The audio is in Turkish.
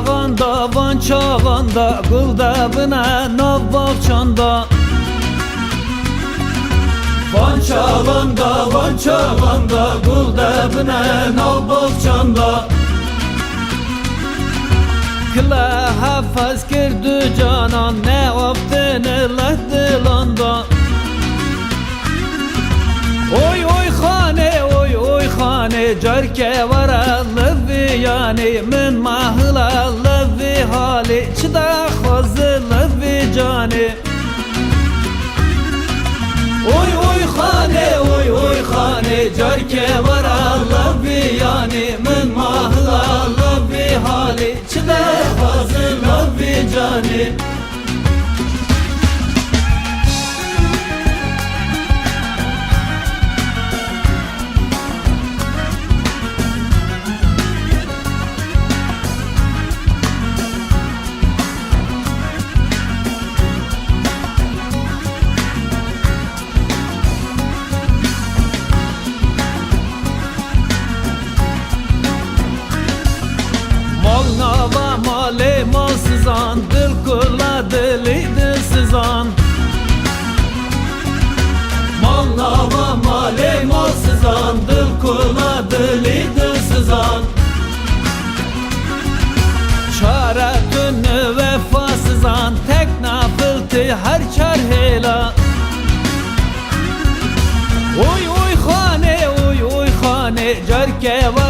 çağanda, van çağanda, Gılda bına navbak çanda. Van çağanda, van çağanda, Gılda bına navbak çanda. Kıla hafaz kirdu canan, ne optını lahdılanda. Oy oy khane, oy oy khane, Carke vara levi yani, Min mahla levi hali, Çıda khazı levi cani. Oy oy khane, oy oy khane, Carke vara levi yani, Min mahla levi hali, Çıda khazı levi cani. Malnava male malsızan, Dil kula dili dilsizan. Malnava male malsızan, Dil kula dili dilsizan. Çare tünü vefasızan, Tek nafıltı her çarhela. Oy oy khane, oy oy khane, Carke var